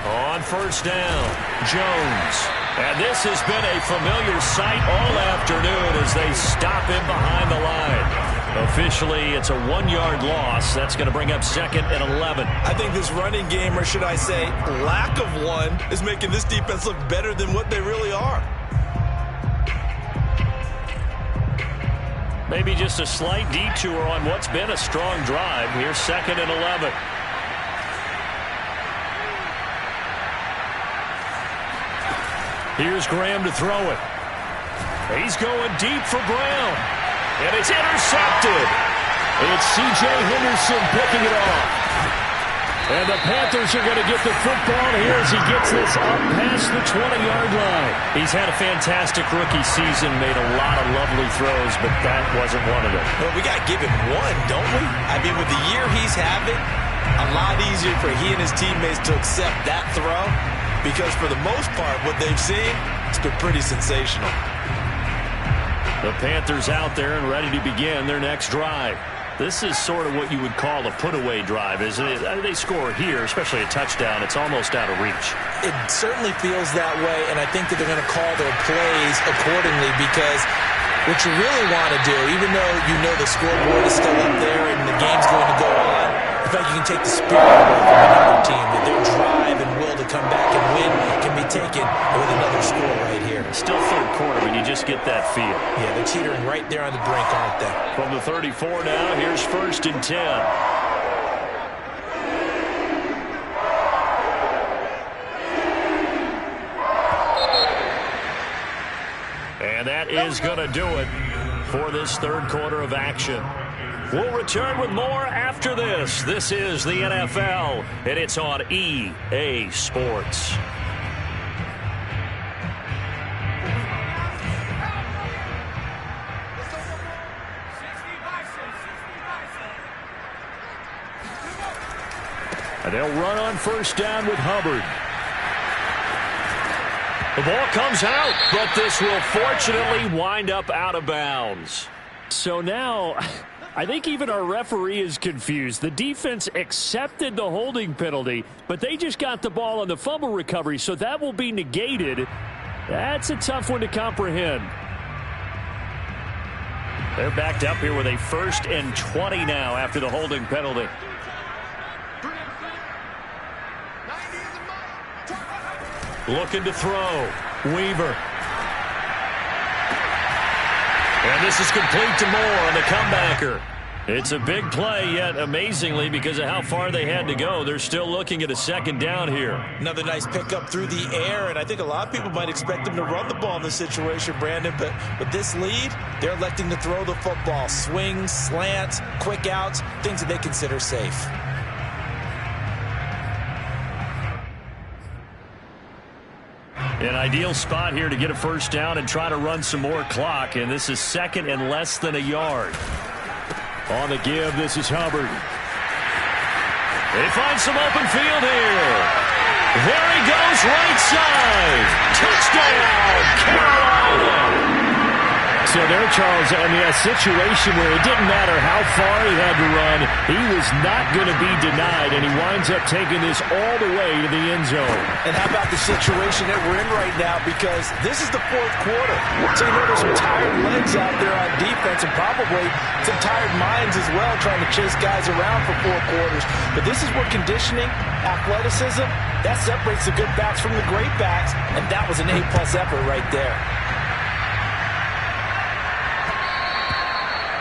On first down, Jones. And this has been a familiar sight all afternoon as they stop him behind the line. Officially, it's a 1-yard loss. That's going to bring up 2nd and 11. I think this running game, or should I say lack of one, is making this defense look better than what they really are. Maybe just a slight detour on what's been a strong drive. Here's 2nd and 11. Here's Graham to throw it. He's going deep for Brown. And it's intercepted. It's C.J. Henderson picking it off. And the Panthers are going to get the football here as he gets this up past the 20-yard line. He's had a fantastic rookie season, made a lot of lovely throws, but that wasn't one of them. Well, we got to give him one, don't we? I mean, with the year he's having, a lot easier for he and his teammates to accept that throw. Because for the most part, what they've seen, it's been pretty sensational. The Panthers out there and ready to begin their next drive. This is sort of what you would call a put-away drive, isn't it? They score here, especially a touchdown. It's almost out of reach. It certainly feels that way, and I think that they're going to call their plays accordingly because what you really want to do, even though you know the scoreboard is still up there and the game's going to go on, in fact, you can take the spirit away from another team, that their drive and will to come back and win can be taken with another score right here. Still third quarter when you just get that feel. Yeah, they're teetering right there on the brink, aren't they? From the 34 now, here's 1st and 10. And that is going to do it for this third quarter of action. We'll return with more after this. This is the NFL, and it's on EA Sports. And they'll run on first down with Hubbard. The ball comes out, but this will fortunately wind up out of bounds. So now, I think even our referee is confused. The defense accepted the holding penalty, but they just got the ball on the fumble recovery, so that will be negated. That's a tough one to comprehend. They're backed up here with a 1st and 20 now after the holding penalty. Looking to throw. Weaver. And this is complete to Moore on the comebacker. It's a big play, yet amazingly, because of how far they had to go, they're still looking at a 2nd down here. Another nice pickup through the air, and I think a lot of people might expect them to run the ball in this situation, Brandon, but with this lead, they're electing to throw the football. Swings, slants, quick outs, things that they consider safe. An ideal spot here to get a first down and try to run some more clock, and this is 2nd and less than a yard. On the give, this is Hubbard. They find some open field here. There he goes, right side. Touchdown, Carolina. So there, Charles, I mean, a situation where it didn't matter how far he had to run, he was not going to be denied, and he winds up taking this all the way to the end zone. And how about the situation that we're in right now, because this is the 4th quarter. So you know there's some tired legs out there on defense and probably some tired minds as well trying to chase guys around for 4 quarters. But this is where conditioning, athleticism, that separates the good backs from the great backs, and that was an A-plus effort right there.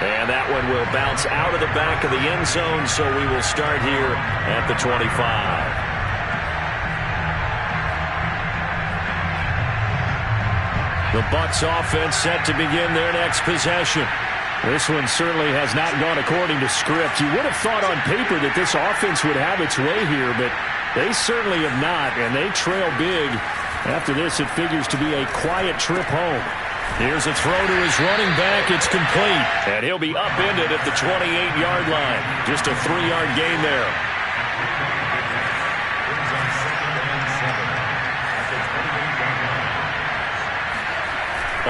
And that one will bounce out of the back of the end zone, so we will start here at the 25. The Bucs offense set to begin their next possession. This one certainly has not gone according to script. You would have thought on paper that this offense would have its way here, but They certainly have not, and they trail big. After this, it figures to be a quiet trip home. Here's a throw to his running back. It's complete. And he'll be upended at the 28-yard line. Just a 3-yard gain there.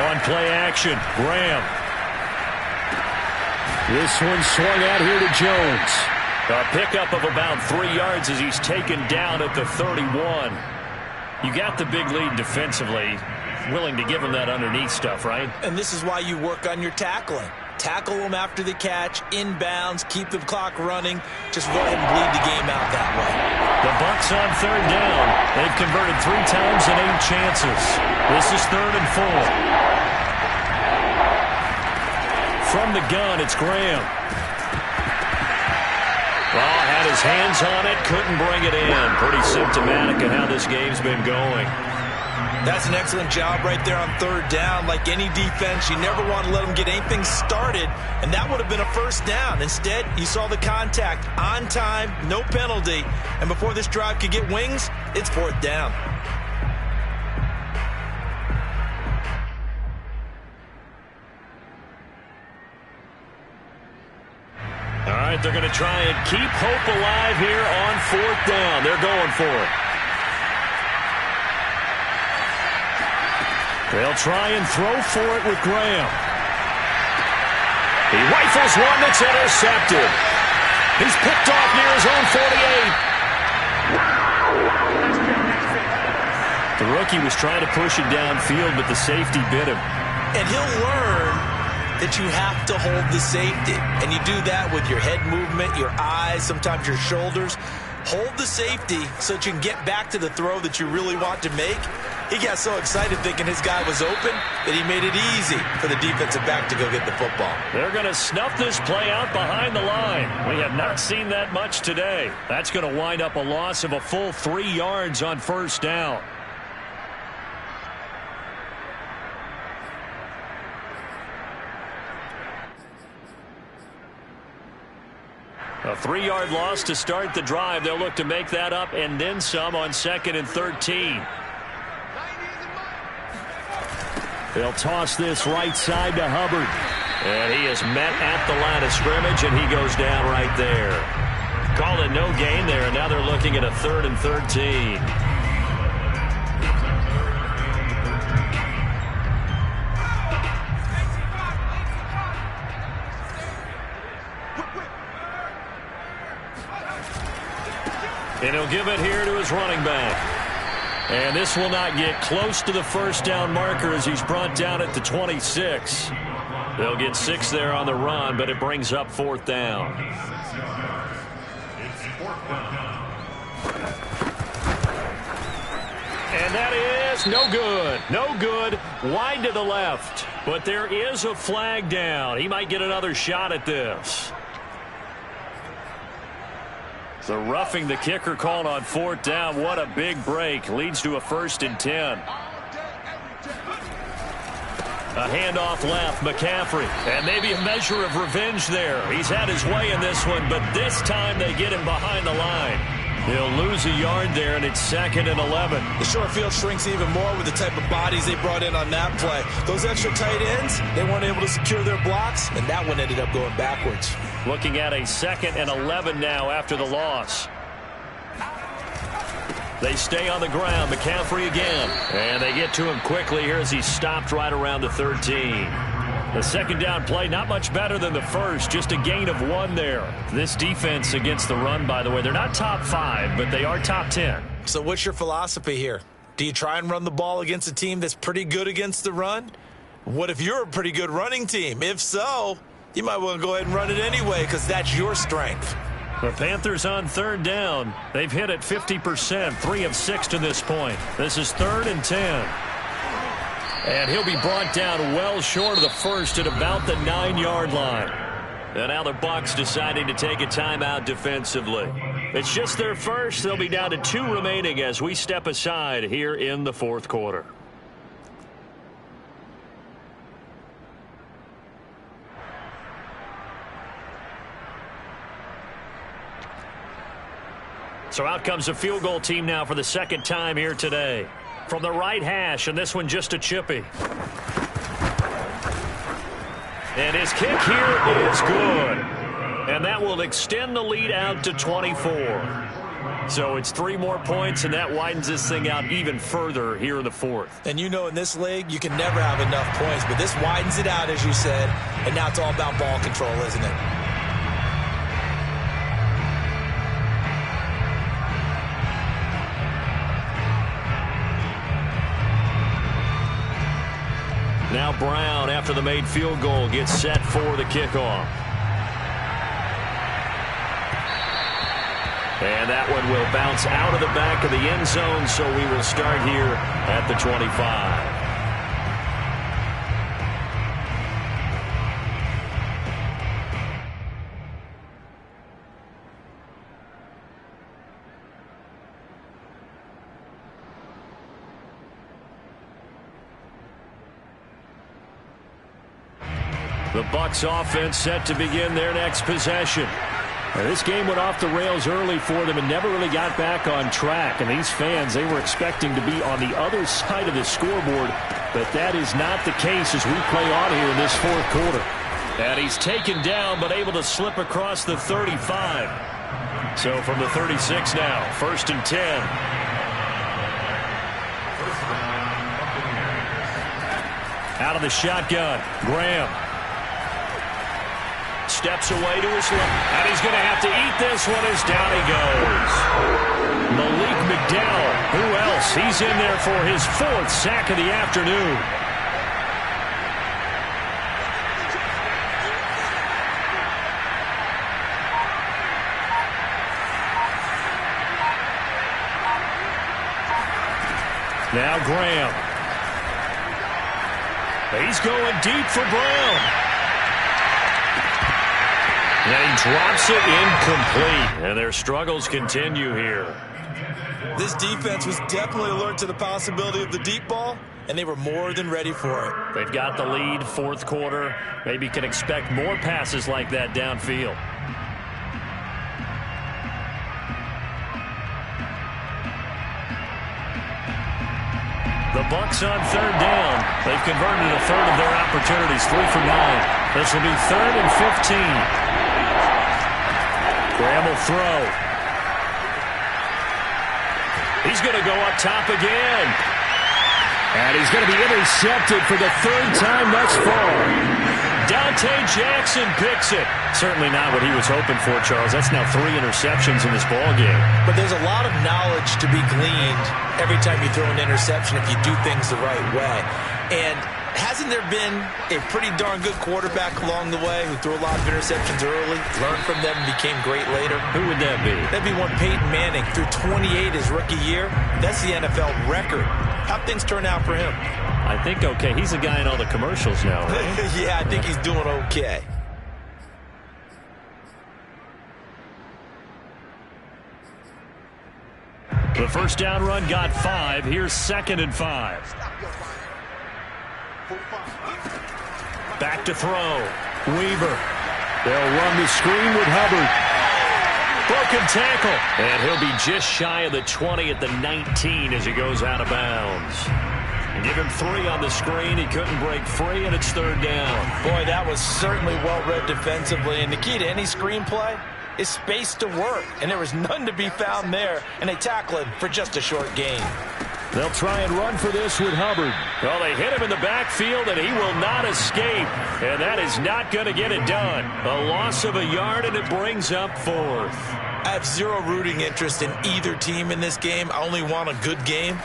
On play action, Graham. This one swung out here to Jones. A pickup of about 3 yards as he's taken down at the 31. You got the big lead defensively. Willing to give him that underneath stuff, right? And this is why you work on your tackling. Tackle them after the catch, inbounds, keep the clock running. Just go ahead and bleed the game out that way. The Bucs on 3rd down. They've converted 3 times and 8 chances. This is 3rd and 4. From the gun, it's Graham. Well, had his hands on it, couldn't bring it in. Pretty symptomatic of how this game's been going. That's an excellent job right there on 3rd down. Like any defense, you never want to let them get anything started, and that would have been a 1st down. Instead, you saw the contact on time, no penalty, and before this drive could get wings, it's 4th down. All right, they're going to try and keep hope alive here on 4th down. They're going for it. They'll try and throw for it with Graham. He rifles one that's intercepted. He's picked off near his own 48. The rookie was trying to push it downfield, but the safety bit him. And he'll learn that you have to hold the safety. And you do that with your head movement, your eyes, sometimes your shoulders. Hold the safety so that you can get back to the throw that you really want to make. He got so excited thinking his guy was open that he made it easy for the defensive back to go get the football. They're going to snuff this play out behind the line. We have not seen that much today. That's going to wind up a loss of a full 3 yards on 1st down. A 3-yard loss to start the drive. They'll look to make that up and then some on 2nd and 13. They'll toss this right side to Hubbard. And he is met at the line of scrimmage, and he goes down right there. Call it no gain there, and now they're looking at a 3rd and 13. And he'll give it here to his running back. And this will not get close to the 1st down marker as he's brought down at the 26. They'll get 6 there on the run, but it brings up 4th down. And that is no good. No good. Wide to the left. But there is a flag down. He might get another shot at this. The roughing the kicker called on 4th down. What a big break. Leads to a 1st and 10. A handoff left, McCaffrey. And maybe a measure of revenge there. He's had his way in this one, but this time they get him behind the line. He'll lose a yard there, and it's 2nd and 11. The short field shrinks even more with the type of bodies they brought in on that play. Those extra tight ends, they weren't able to secure their blocks, and that one ended up going backwards. Looking at a 2nd and 11 now after the loss. They stay on the ground. McCaffrey again. And they get to him quickly here as he's stopped right around the 13. The 2nd down play, not much better than the first. Just a gain of 1 there. This defense against the run, by the way, they're not top 5, but they are top 10. So what's your philosophy here? Do you try and run the ball against a team that's pretty good against the run? What if you're a pretty good running team? If so, you might want to go ahead and run it anyway because that's your strength. The Panthers on 3rd down. They've hit it 50%, 3 of 6 to this point. This is 3rd and 10. And he'll be brought down well short of the 1st at about the 9-yard line. And now the Bucs deciding to take a timeout defensively. It's just their first. They'll be down to 2 remaining as we step aside here in the 4th quarter. So out comes a field goal team now for the second time here today. From the right hash, and this one just a chippy. And his kick here is good. And that will extend the lead out to 24. So it's 3 more points, and that widens this thing out even further here in the fourth. And you know, in this league, you can never have enough points, but this widens it out, as you said, and now it's all about ball control, isn't it? Now Brown, after the made field goal, gets set for the kickoff. And that one will bounce out of the back of the end zone, so we will start here at the 25. The Bucs offense set to begin their next possession. Now, this game went off the rails early for them and never really got back on track. And these fans, they were expecting to be on the other side of the scoreboard, but that is not the case as we play on here in this fourth quarter. And he's taken down but able to slip across the 35. So from the 36 now, 1st and 10. Out of the shotgun, Graham. Steps away to his left, and he's going to have to eat this one as down he goes. Malik McDowell, who else? He's in there for his 4th sack of the afternoon. Now Graham. He's going deep for Brown. And he drops it incomplete. And their struggles continue here. This defense was definitely alert to the possibility of the deep ball, and they were more than ready for it. They've got the lead, 4th quarter. Maybe can expect more passes like that downfield. The Bucs on 3rd down. They've converted 1/3 of their opportunities, 3 for 9. This will be 3rd and 15. Graham will throw. He's going to go up top again. And he's going to be intercepted for the 3rd time thus far. Dante Jackson picks it. Certainly not what he was hoping for, Charles. That's now 3 interceptions in this ballgame. But there's a lot of knowledge to be gleaned every time you throw an interception if you do things the right way. And hasn't there been a pretty darn good quarterback along the way who threw a lot of interceptions early, learned from them, and became great later? Who would that be? That'd be one Peyton Manning, threw 28 his rookie year. That's the NFL record. How'd things turn out for him? I think okay. He's a guy in all the commercials now, right? Yeah, I think he's doing okay. The first down run got 5. Here's 2nd and 5. Back to throw. Weaver. They'll run the screen with Hubbard. Broken tackle. And he'll be just shy of the 20 at the 19 as he goes out of bounds. And give him 3 on the screen. He couldn't break free, and it's 3rd down. Boy, that was certainly well-read defensively. And the key to any screenplay is space to work. And there was none to be found there. And they tackle him for just a short gain. They'll try and run for this with Hubbard. Well, they hit him in the backfield, and he will not escape. And that is not going to get it done. A loss of a yard, and it brings up 4th. I have zero rooting interest in either team in this game. I only want a good game.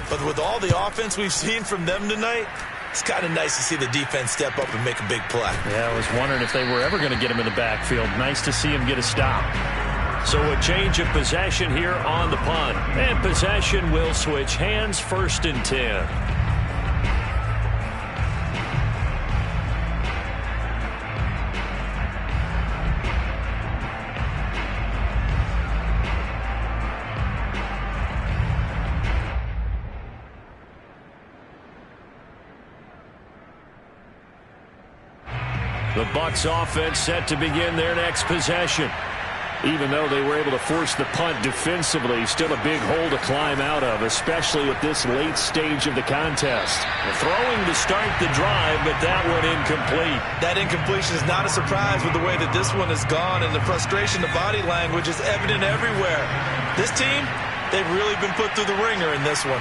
But with all the offense we've seen from them tonight, it's kind of nice to see the defense step up and make a big play. Yeah, I was wondering if they were ever going to get him in the backfield. Nice to see him get a stop. So a change of possession here on the punt. And possession will switch hands, 1st and 10. The Bucs offense set to begin their next possession. Even though they were able to force the punt defensively, still a big hole to climb out of, especially at this late stage of the contest. Throwing to start the drive, but that one incomplete. That incompletion is not a surprise with the way that this one has gone, and the frustration, the body language is evident everywhere. This team, they've really been put through the ringer in this one.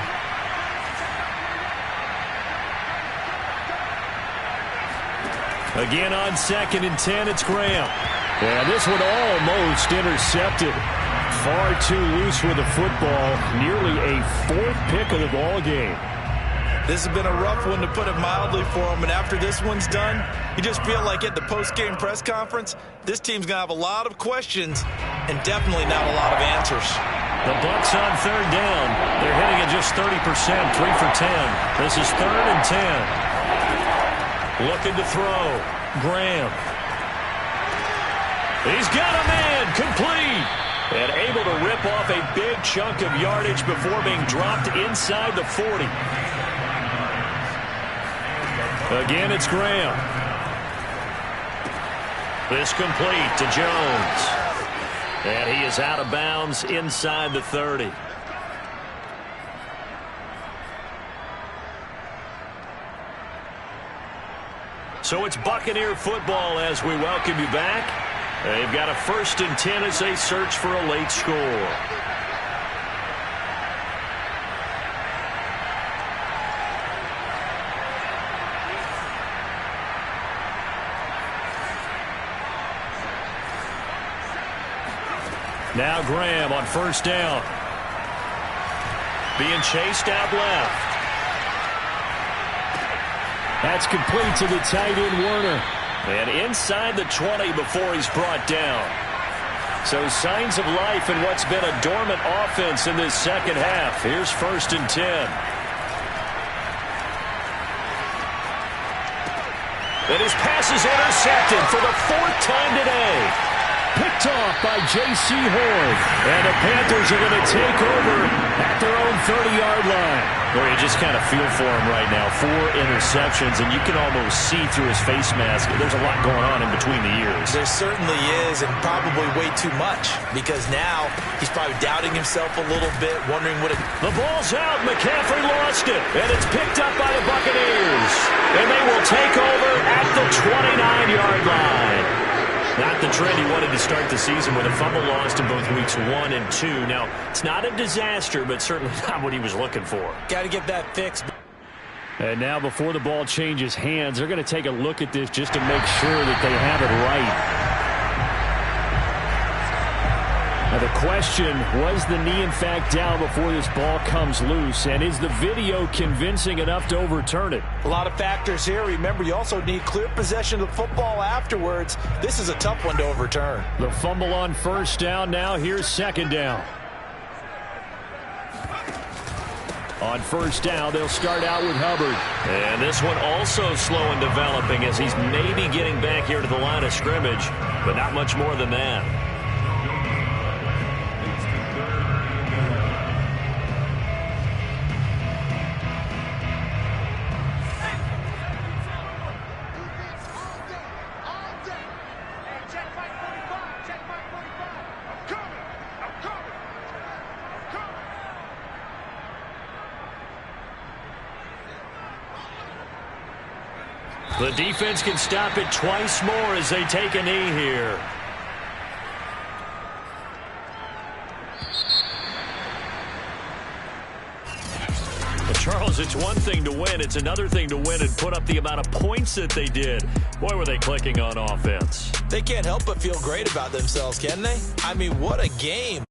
Again on 2nd and 10, it's Graham. And this one almost intercepted. Far too loose with the football. Nearly a 4th pick of the ball game. This has been a rough one, to put it mildly, for him. And after this one's done, you just feel like at the post-game press conference, this team's going to have a lot of questions and definitely not a lot of answers. The Bucs on 3rd down. They're hitting at just 30%, 3 for 10. This is 3rd and 10. Looking to throw. Graham. He's got a man, complete, and able to rip off a big chunk of yardage before being dropped inside the 40. Again, it's Graham. This complete to Jones. And he is out of bounds inside the 30. So it's Buccaneer football as we welcome you back. They've got a 1st and 10 as they search for a late score. Now Graham on 1st down. Being chased out left. That's complete to the tight end, Werner. And inside the 20 before he's brought down. So signs of life in what's been a dormant offense in this second half. Here's 1st and 10. And his pass is intercepted for the 4th time today. Picked off by J.C. Horn. And the Panthers are going to take over at their own 30-yard line. Where you just kind of feel for him right now. 4 interceptions, and you can almost see through his face mask. There's a lot going on in between the ears. There certainly is, and probably way too much, because now he's probably doubting himself a little bit, wondering what it... The ball's out. McCaffrey lost it, and it's picked up by the Buccaneers. And they will take over at the 29-yard line. Not the trend he wanted to start the season with a fumble lost in both weeks 1 and 2. Now, it's not a disaster, but certainly not what he was looking for. Got to get that fixed. And now before the ball changes hands, they're going to take a look at this just to make sure that they have it right. Now the question, was the knee in fact down before this ball comes loose? And is the video convincing enough to overturn it? A lot of factors here. Remember, you also need clear possession of the football afterwards. This is a tough one to overturn. The fumble on 1st down. Now here's 2nd down. On 1st down, they'll start out with Hubbard. And this one also slow in developing as he's maybe getting back here to the line of scrimmage, but not much more than that. The defense can stop it twice more as they take a knee here. Well, Charles, it's one thing to win. It's another thing to win and put up the amount of points that they did. Boy, were they clicking on offense. They can't help but feel great about themselves, can they? I mean, what a game.